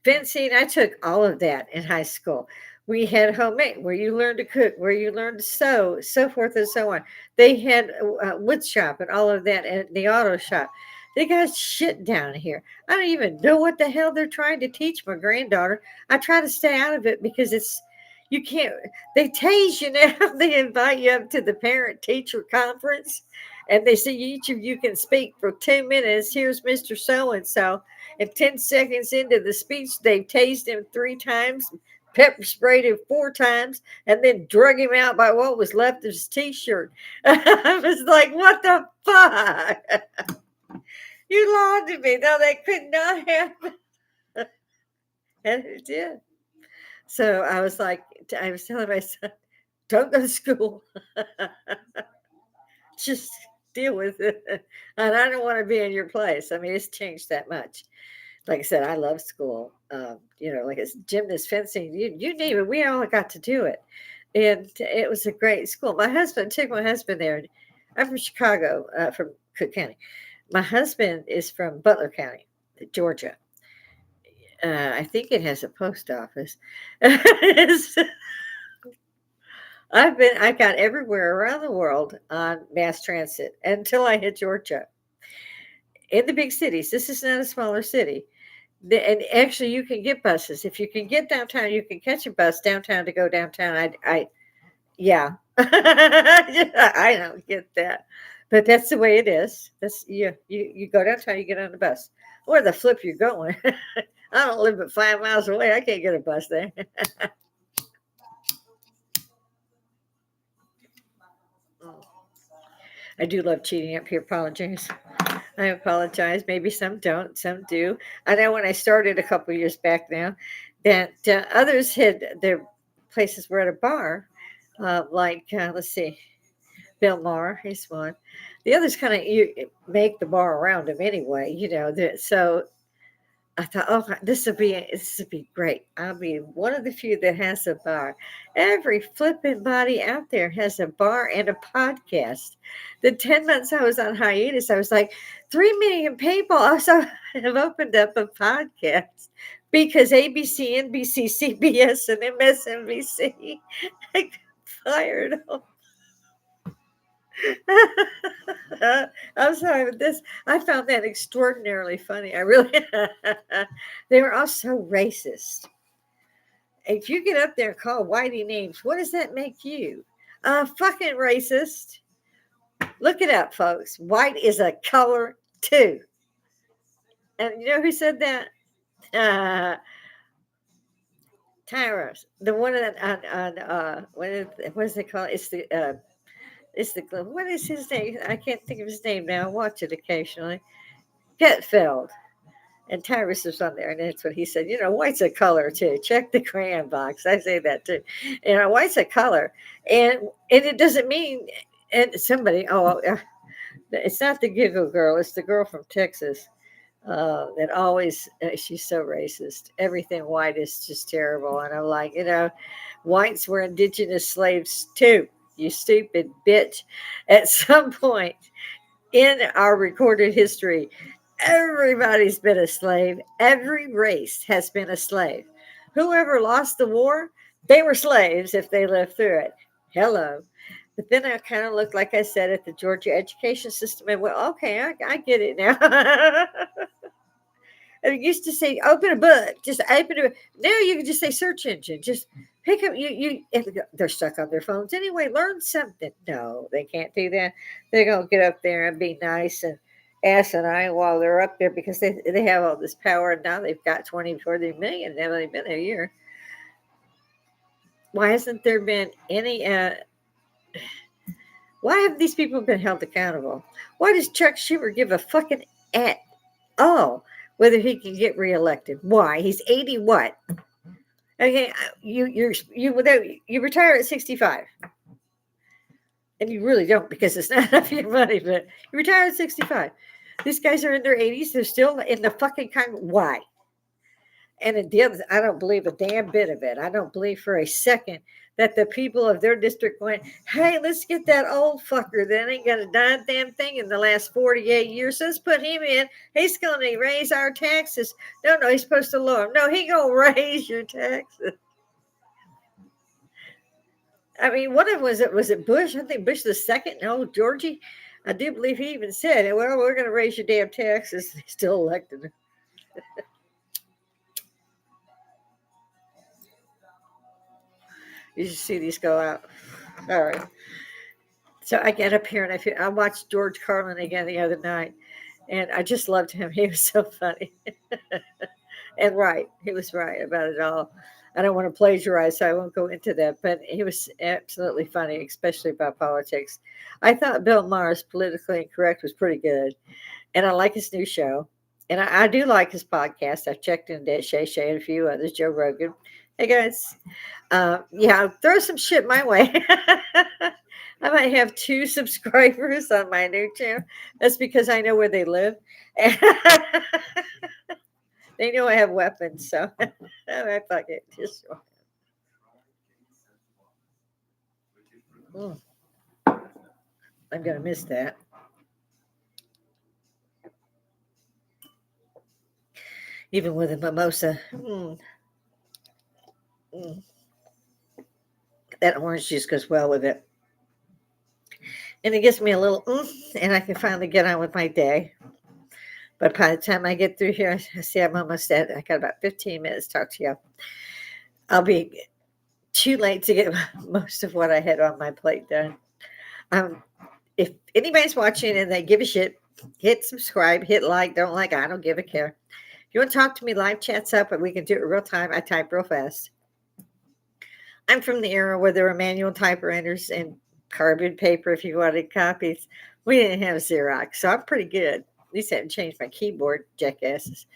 fencing. I took all of that in high school. We had homemade, where you learn to cook, where you learn to sew, so forth and so on. They had wood shop and all of that, and the auto shop. They got shit down here. I don't even know what the hell they're trying to teach my granddaughter. I try to stay out of it because you can't. They tase you now. They invite you up to the parent teacher conference, and they say each of you can speak for 2 minutes. Here's Mr. So and so, and 10 seconds into the speech, they've tased him 3 times, pepper sprayed him 4 times, and then drug him out by what was left of his t-shirt. I was like, what the fuck? You lied to me. No, that could not happen. And it did. So I was telling my son, don't go to school. Just deal with it. And I don't want to be in your place. I mean, it's changed that much. Like I said, I love school. Like it's gymnast, fencing, you name it, we all got to do it. And it was a great school. Took my husband there. I'm from Chicago, from Cook County. My husband is from Butler County, Georgia. I think it has a post office. I got everywhere around the world on mass transit until I hit Georgia. In the big cities, this is not a smaller city. And actually, you can get buses. If you can get downtown, you can catch a bus downtown to go downtown. Yeah, I don't get that, but that's the way it is. You go downtown, you get on the bus. Where the flip you're going? I don't live but 5 miles away. I can't get a bus there. I do love cheating up here. Apologize. I apologize. Maybe some don't, some do. I know when I started a couple of years back now, that others had their places were at a bar, let's see, Bill Maher, he's one. The others kind of you make the bar around him anyway, So I thought, oh, this would be great. I'll be one of the few that has a bar. Every flipping body out there has a bar and a podcast. The 10 months I was on hiatus, I was like, 3 million people also have opened up a podcast because ABC, NBC, CBS, and MSNBC fired them. I'm sorry, but I found that extraordinarily funny. I really, they were all so racist. If you get up there and call whitey names, what does that make you? Fucking racist. Look it up, folks. White is a color too. And you know who said that? Uh, Tyrus, the one on what is it called? It's the what is his name? I can't think of his name now. I watch it occasionally. Getfeld. And Tyrus was on there, and that's what he said. White's a color too. Check the crayon box. I say that too. White's a color, and it doesn't mean. And somebody, it's not the giggle girl. It's the girl from Texas that always. She's so racist. Everything white is just terrible, and I'm like, whites were indigenous slaves too. You stupid bitch. At some point, In our recorded history, everybody's been a slave. Every race has been a slave. Whoever lost the war, they were slaves if they lived through it. Hello. But then I kind of looked, like I said, at the Georgia education system and went, okay, I get it now. And it used to say, open a book, just open it. Now you can just say search engine, just pick up. If they're stuck on their phones anyway. Learn something. No, they can't do that. They're gonna get up there and be nice and asinine while they're up there because they have all this power and now they've got 20, 40 million. They've only been a year. Why hasn't there been any? Why have these people been held accountable? Why does Chuck Schumer give a fucking at all whether he can get reelected? Why? He's 80 what? Okay, you retire at 65. And you really don't because it's not enough of your money, but you retire at 65. These guys are in their 80s, they're still in the fucking Congress. Why? And I don't believe a damn bit of it. I don't believe for a second that the people of their district went, hey, let's get that old fucker that ain't got a damn thing in the last 48 years. Let's put him in. He's going to raise our taxes. No, he's supposed to lower them. No, he going to raise your taxes. I mean, what was it? Was it Bush? I think Bush the second. No, Georgie. I do believe he even said, well, we're going to raise your damn taxes. He still elected him. You should see these go out. All right. So I get up here and I watched George Carlin again the other night, and I just loved him. He was so funny and right. He was right about it all. I don't want to plagiarize, so I won't go into that. But he was absolutely funny, especially about politics. I thought Bill Maher's Politically Incorrect was pretty good, and I like his new show. And I do like his podcast. I've checked in that Shay and a few others, Joe Rogan. Hey guys, throw some shit my way. I might have 2 subscribers on my new channel. That's because I know where they live. They know I have weapons, so I fuck it. Just I'm gonna miss that. Even with a mimosa. That orange juice goes well with it. And it gives me a little and I can finally get on with my day. But by the time I get through here, I see I'm almost at, I got about 15 minutes to talk to you. I'll be too late to get most of what I had on my plate done. If anybody's watching and they give a shit, hit subscribe, hit like, don't like, I don't give a care. If you want to talk to me, live chat's up and we can do it real time. I type real fast. I'm from the era where there were manual typewriters and carbon paper if you wanted copies. We didn't have Xerox, so I'm pretty good. At least I haven't changed my keyboard, jackasses.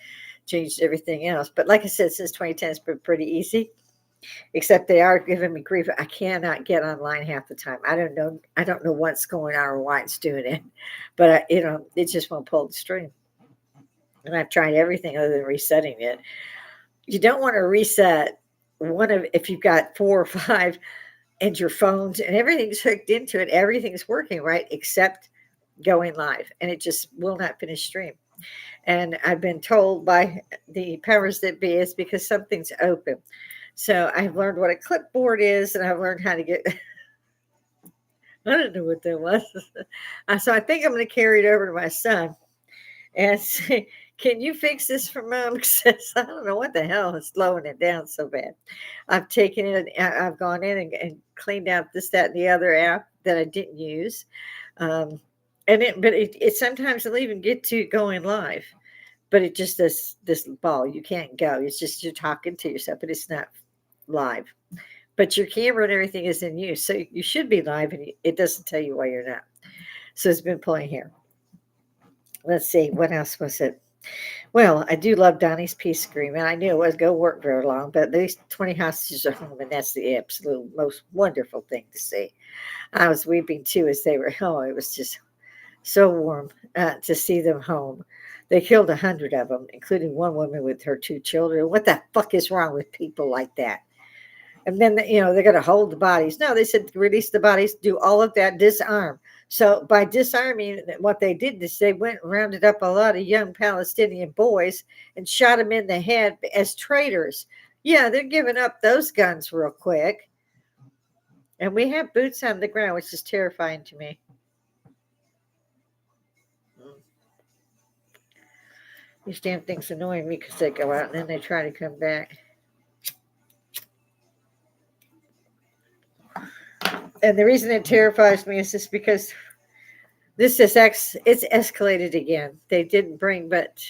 Changed everything else. But like I said, since 2010, it's been pretty easy. Except they are giving me grief. I cannot get online half the time. I don't know what's going on or why it's doing it. But it just won't pull the string. And I've tried everything other than resetting it. You don't want to reset if you've got 4 or 5 and your phones and everything's hooked into it, everything's working right except going live, and it just will not finish stream. And I've been told by the powers that be it's because something's open. So I've learned what a clipboard is, and I've learned how to get I don't know what that was. So I think I'm going to carry it over to my son and say, can you fix this for mom? Because I don't know what the hell is slowing it down so bad. I've taken it, I've gone in and cleaned out this, that, and the other app that I didn't use. But it sometimes will even get to going live, but it just does this ball. You can't go. It's just you're talking to yourself, but it's not live. But your camera and everything is in use, so you should be live, and it doesn't tell you why you're not. So it's been pulling here. Let's see, what else was it? Well, I do love Donnie's peace agreement. I knew it wasn't going to work very long, but at least 20 hostages are home, and that's the absolute most wonderful thing to see. I was weeping too as they were home. It was just so warm to see them home. They killed 100 of them, including one woman with her 2 children. What the fuck is wrong with people like that? And then, they're going to hold the bodies. No, they said release the bodies, do all of that, disarm. So by disarming, what they did is they went and rounded up a lot of young Palestinian boys and shot them in the head as traitors. Yeah, they're giving up those guns real quick. And we have boots on the ground, which is terrifying to me. These damn things annoy me because they go out and then they try to come back. And the reason it terrifies me is just because this is it's escalated again. They didn't bring, but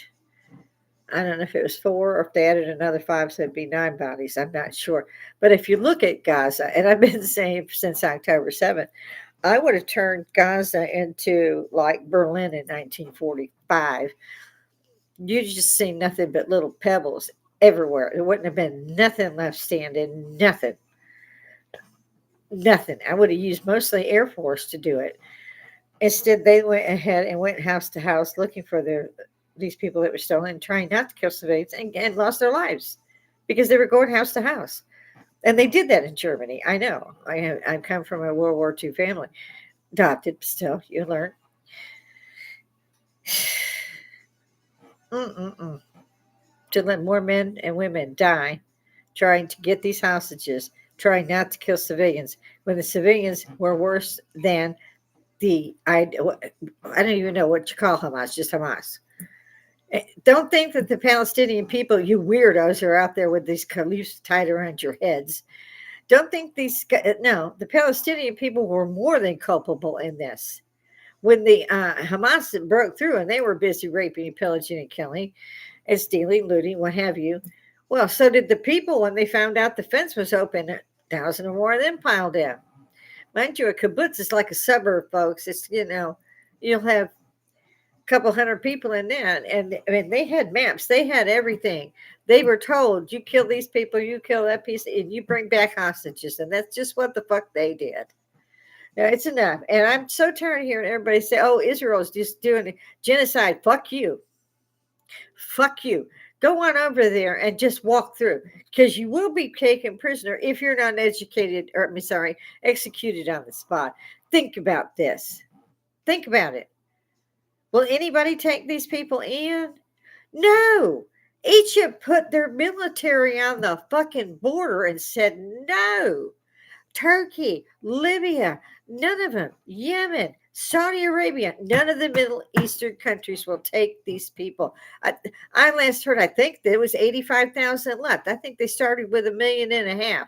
I don't know if it was 4 or if they added another 5, so it'd be 9 bodies. I'm not sure. But if you look at Gaza, and I've been saying since October 7th, I would have turned Gaza into like Berlin in 1945. You just see nothing but little pebbles everywhere. There wouldn't have been nothing left standing, nothing. Nothing. I would have used mostly Air Force to do it. Instead, they went ahead and went house to house looking for these people that were stolen, trying not to kill civilians, and lost their lives because they were going house to house. And they did that in Germany. I know. I come from a World War II family. Adopted, but still, you learn. To let more men and women die trying to get these hostages, trying not to kill civilians, when the civilians were worse than I don't even know what you call Hamas, just Hamas. Don't think that the Palestinian people, you weirdos, are out there with these calooshes tied around your heads. Don't think no, the Palestinian people were more than culpable in this. When the Hamas broke through and they were busy raping and pillaging and killing and stealing, looting, what have you, well, so did the people when they found out the fence was open. 1,000 or more of them piled in. Mind you, a kibbutz is like a suburb, folks. It's, you'll have a couple hundred people in that. And I mean, they had maps, they had everything. They were told, you kill these people, you kill that piece, and you bring back hostages. And that's just what the fuck they did. Now, it's enough. And I'm so tired of hearing everybody say, oh, Israel's just doing genocide. Fuck you. Fuck you. Go on over there and just walk through, because you will be taken prisoner if you're not executed on the spot. Think about this. Think about it. Will anybody take these people in? No. Egypt put their military on the fucking border and said no. Turkey, Libya, none of them. Yemen, Saudi Arabia, none of the Middle Eastern countries will take these people. I last heard, I think there was 85,000 left. I think they started with 1.5 million,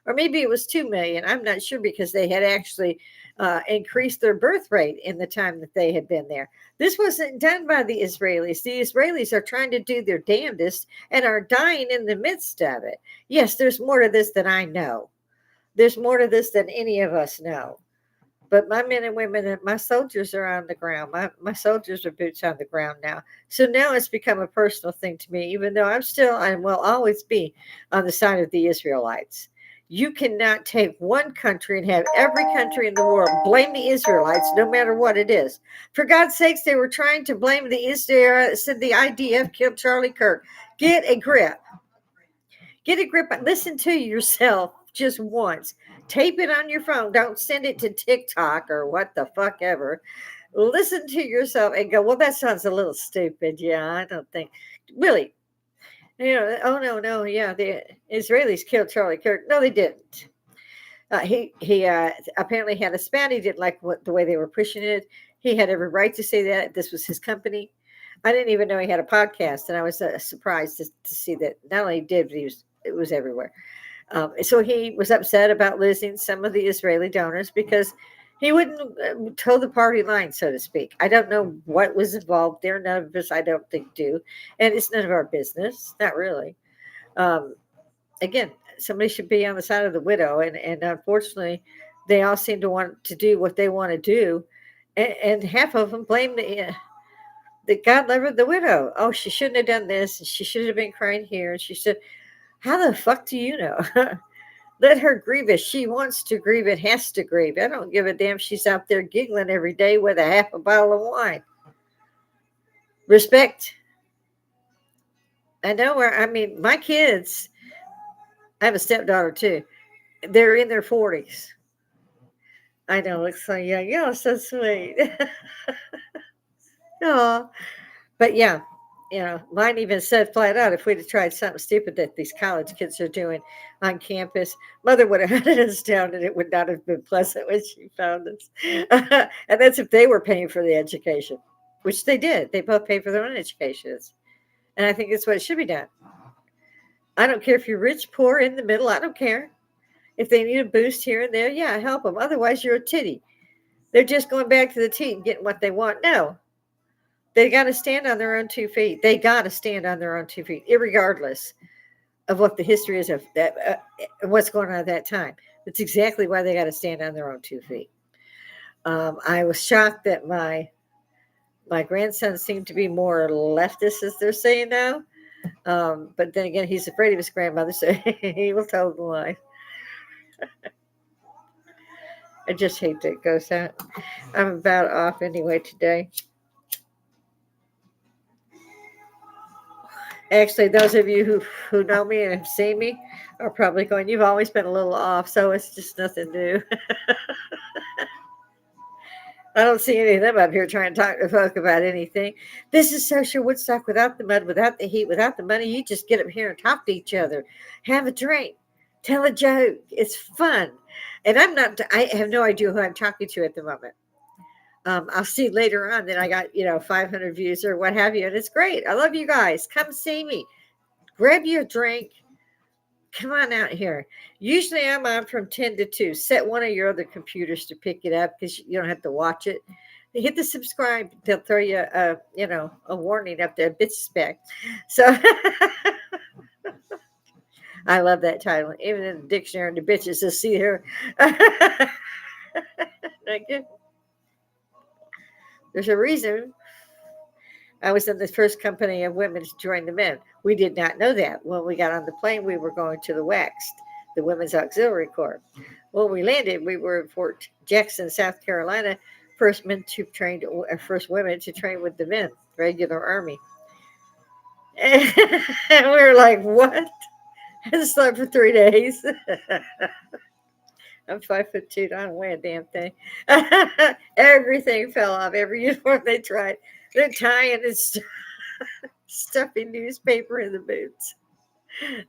or maybe it was 2 million. I'm not sure, because they had actually increased their birth rate in the time that they had been there. This wasn't done by the Israelis. The Israelis are trying to do their damnedest and are dying in the midst of it. Yes, there's more to this than I know. There's more to this than any of us know. But my men and women and my soldiers are on the ground. My soldiers are boots on the ground now. So now it's become a personal thing to me, even though I will always be on the side of the Israelites. You cannot take one country and have every country in the world blame the Israelites, no matter what it is. For God's sakes, they were trying to blame the IDF killed Charlie Kirk. Get a grip. Get a grip. Listen to yourself just once. Tape it on your phone. Don't send it to TikTok or what the fuck ever. Listen to yourself and go, well, that sounds a little stupid. Yeah, I don't think. Really. Oh, no. Yeah, the Israelis killed Charlie Kirk. No, they didn't. He apparently had a spat. He didn't like the way they were pushing it. He had every right to say that. This was his company. I didn't even know he had a podcast, and I was surprised to see that not only did, but it was everywhere. So he was upset about losing some of the Israeli donors because he wouldn't toe the party line, so to speak. I don't know what was involved there. None of us, I don't think, do. And it's none of our business. Not really. Again, somebody should be on the side of the widow. And unfortunately, they all seem to want to do what they want to do. And half of them blame the God love the widow. Oh, she shouldn't have done this. And she should have been crying here. And she said, how the fuck do you know? Let her grieve if she wants to grieve. It has to grieve. I don't give a damn. She's out there giggling every day with a half a bottle of wine. Respect. I know my kids, I have a stepdaughter too. They're in their 40s. I know, looks so young. Yeah, so sweet. Oh, but yeah, mine even said flat out if we'd have tried something stupid that these college kids are doing on campus, mother would have hunted us down and it would not have been pleasant when she found us. And that's if they were paying for the education, which they did. They both paid for their own educations. And I think that's what it should be done. I don't care if you're rich, poor, in the middle. I don't care. If they need a boost here and there, yeah, help them. Otherwise, you're a titty. They're just going back to the tea and getting what they want. No, they got to stand on their own 2 feet. They got to stand on their own 2 feet, regardless of what the history is of that, what's going on at that time. That's exactly why they got to stand on their own 2 feet. I was shocked that my grandson seemed to be more leftist, as they're saying now. But then again, he's afraid of his grandmother, so he will tell the lie. I just hate that it goes out. I'm about off anyway today. Actually, those of you who know me and have seen me are probably going, you've always been a little off, so it's just nothing new. I don't see any of them up here trying to talk to folk about anything. This is social Woodstock without the mud, without the heat, without the money. You just get up here and talk to each other, have a drink, tell a joke. It's fun. And I have no idea who I'm talking to at the moment. I'll see later on that I got, 500 views or what have you. And it's great. I love you guys. Come see me. Grab you a drink. Come on out here. Usually I'm on from 10 to 2. Set one of your other computers to pick it up because you don't have to watch it. Hit the subscribe. They'll throw you a warning up there, bitch spec. So I love that title. Even in the dictionary, the bitches will see her. There's a reason I was in the first company of women to join the men. We did not know that. When we got on the plane, we were going to the WAXT, the Women's Auxiliary Corps. When we landed, we were in Fort Jackson, South Carolina, first women to train with the men, regular Army. And we were like, what? I slept for 3 days. I'm 5'2". I don't weigh a damn thing. Everything fell off. Every uniform they tried. They're tying and stuffing newspaper in the boots.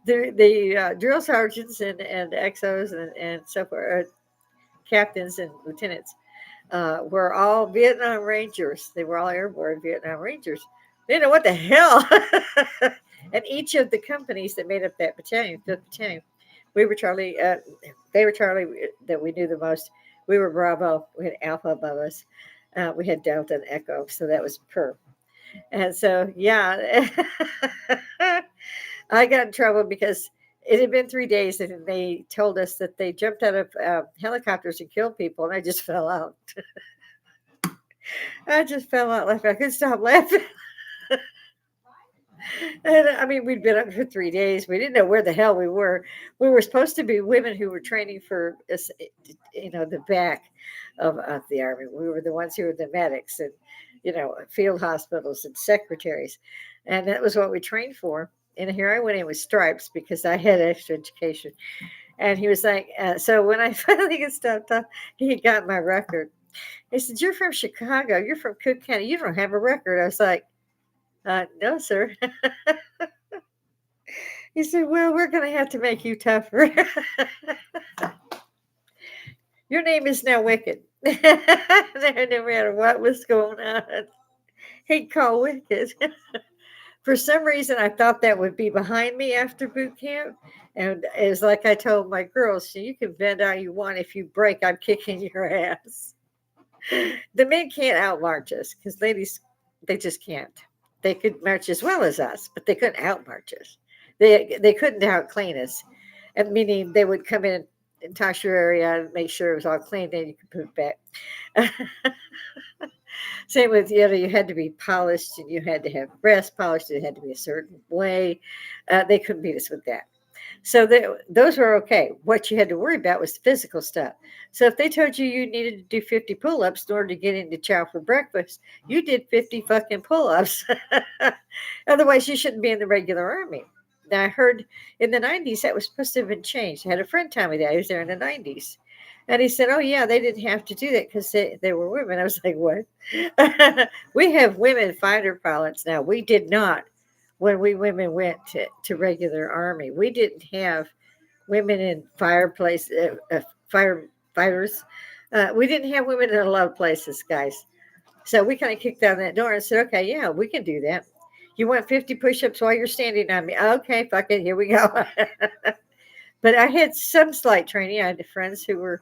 The drill sergeants and XOs and so forth, captains and lieutenants, were all Vietnam Rangers. They were all airborne Vietnam Rangers. They didn't know what the hell. And each of the companies that made up that battalion, 5th Battalion, we were Charlie. They were Charlie that we knew the most. We were Bravo. We had Alpha above us. We had Delta and Echo. So that was Per. And so, yeah, I got in trouble because it had been 3 days and they told us that they jumped out of helicopters and killed people. And I just fell out. I just fell out laughing. I couldn't stop laughing. And I mean, we'd been up for 3 days. We didn't know where the hell we were. We were supposed to be women who were training for, the back of the Army. We were the ones who were the medics and, field hospitals and secretaries. And that was what we trained for. And here I went in with stripes because I had extra education. And he was like, so when I finally got stopped off, he got my record. He said, you're from Chicago. You're from Cook County. You don't have a record. I was like, no, sir. He said, well, we're going to have to make you tougher. Your name is now Wicked. No matter what was going on, he'd call Wicked. For some reason, I thought that would be behind me after boot camp. And it was like I told my girls, so you can bend all you want. If you break, I'm kicking your ass. The men can't outmarch us because ladies, they just can't. They could march as well as us, but they couldn't outmarch us. They couldn't outclean us. And meaning they would come in and toss your area and make sure it was all clean, then you could put it back. Same with, you had to be polished and you had to have breast polished. It had to be a certain way. They couldn't beat us with that. So those were okay. What you had to worry about was the physical stuff. So if they told you needed to do 50 pull-ups in order to get into chow for breakfast, you did 50 fucking pull-ups. Otherwise, you shouldn't be in the regular Army. Now I heard in the 90s that was supposed to have been changed. I had a friend tell me that he was there in the 90s. And he said, "Oh yeah, they didn't have to do that because they were women." I was like, "What?" We have women fighter pilots now. We did not when we women went to regular army. We didn't have women in fireplace firefighters. We didn't have women in a lot of places, guys. So we kind of kicked down that door and said, "Okay, yeah, we can do that. You want 50 push-ups while you're standing on me? Okay, fuck it, here we go." But I had some slight training. I had friends who were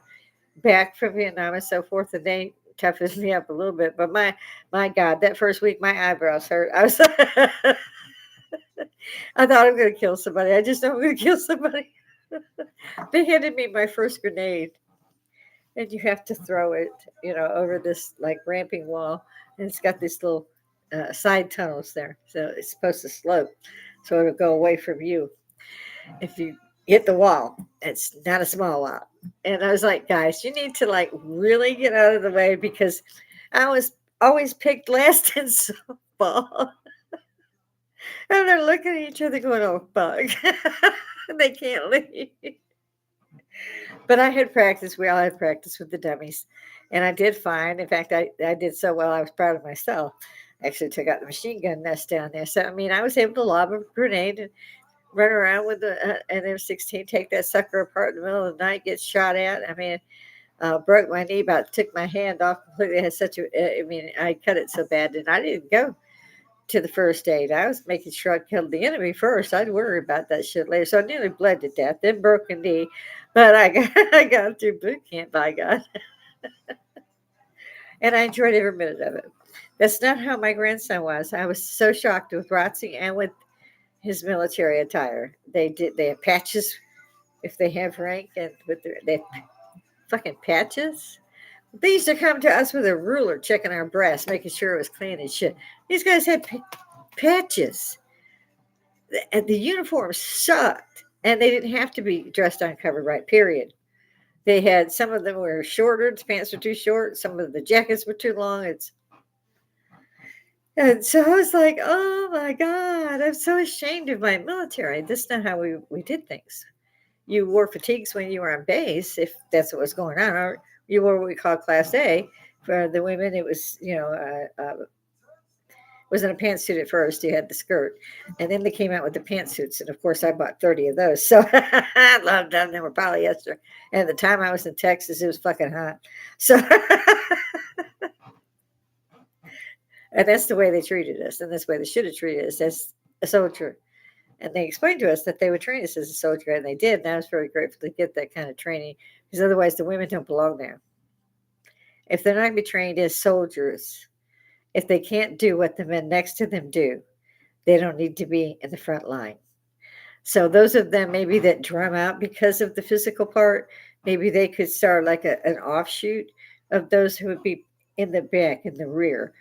back from Vietnam and so forth, and they toughened me up a little bit. But my God, that first week my eyebrows hurt. I was I thought I'm going to kill somebody. I just know I'm going to kill somebody. They handed me my first grenade, and you have to throw it, over this like ramping wall, and it's got these little side tunnels there, so it's supposed to slope, so it'll go away from you if you hit the wall. It's not a small wall. And I was like, guys, you need to like really get out of the way because I was always picked last in softball. And they're looking at each other going, "Oh, fuck." They can't leave. But I had practice. We all had practice with the dummies. And I did fine. In fact, I did so well, I was proud of myself. I actually took out the machine gun nest down there. So, I mean, I was able to lob a grenade and run around with an M16, take that sucker apart in the middle of the night, get shot at. I mean, broke my knee, about took my hand off completely. I had I cut it so bad, and I didn't go to the first aid. I was making sure I killed the enemy first. I'd worry about that shit later. So I nearly bled to death, then broke a knee, but I got I got through boot camp, by God, and I enjoyed every minute of it. That's not how my grandson was. I was so shocked with Rotsy and with his military attire. They have patches if they have rank, and they have fucking patches. They used to come to us with a ruler, checking our breasts, making sure it was clean and shit. These guys had patches, and the uniforms sucked, and they didn't have to be dressed uncovered, right? Period. They had some of them were shorter. The pants were too short. Some of the jackets were too long. And so I was like, "Oh my God, I'm so ashamed of my military. This is not how we did things. You wore fatigues when you were on base, if that's what was going on, or you wore what we call Class A. For the women, it was, wasn't a pantsuit at first. You had the skirt, and then they came out with the pantsuits, and of course, I bought 30 of those. So I loved them. They were polyester, and at the time I was in Texas, it was fucking hot. So, and that's the way they treated us, and that's the way they should have treated us as a soldier. And they explained to us that they would train us as a soldier, and they did. And I was very grateful to get that kind of training because otherwise the women don't belong there. If they're not going to be trained as soldiers, if they can't do what the men next to them do, they don't need to be in the front line. So those of them maybe that drum out because of the physical part, maybe they could start like an offshoot of those who would be in the back, in the rear,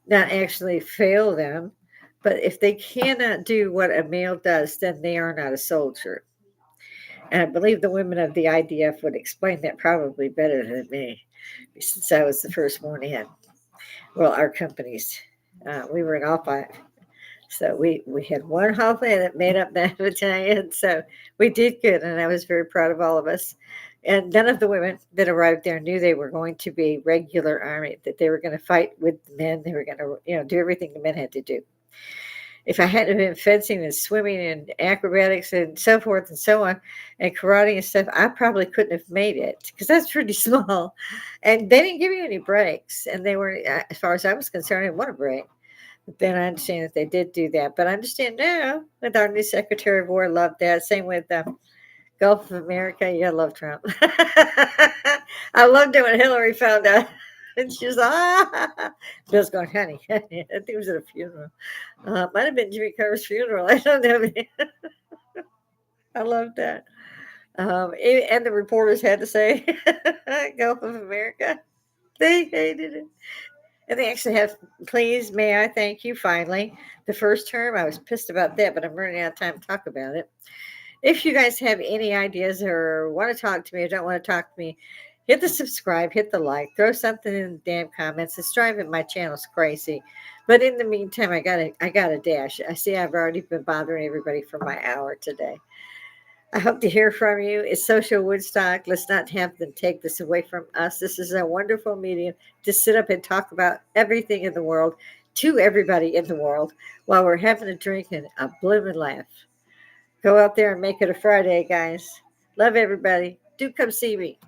not actually fail them. But if they cannot do what a male does, then they are not a soldier. And I believe the women of the IDF would explain that probably better than me, since I was the first one in. Well, our companies, we were in all five. So we had one holiday that made up that battalion. So we did good, and I was very proud of all of us. And none of the women that arrived there knew they were going to be regular army, that they were going to fight with the men. They were going to, do everything the men had to do. If I hadn't been fencing and swimming and acrobatics and so forth and so on, and karate and stuff, I probably couldn't have made it because that's pretty small. And they didn't give me any breaks. And they were, as far as I was concerned, I didn't want a break. But then I understand that they did do that. But I understand now with our new Secretary of War, loved that. Same with Gulf of America. Yeah, I love Trump. I loved it when Hillary found out. And she was Bill's going, honey. I think it was at a funeral. Might have been Jimmy Carter's funeral. I don't know. I love that. And the reporters had to say Gulf of America. They hated it. And they actually have, please, may I thank you, finally. The first term, I was pissed about that, but I'm running out of time to talk about it. If you guys have any ideas or want to talk to me or don't want to talk to me, Hit the subscribe, hit the like, throw something in the damn comments. It's driving my channels crazy. But in the meantime, I gotta dash. I see I've already been bothering everybody for my hour today. I hope to hear from you. It's Social Woodstock. Let's not have them take this away from us. This is a wonderful medium to sit up and talk about everything in the world to everybody in the world while we're having a drink and a bloomin' laugh. Go out there and make it a Friday, guys. Love everybody. Do come see me.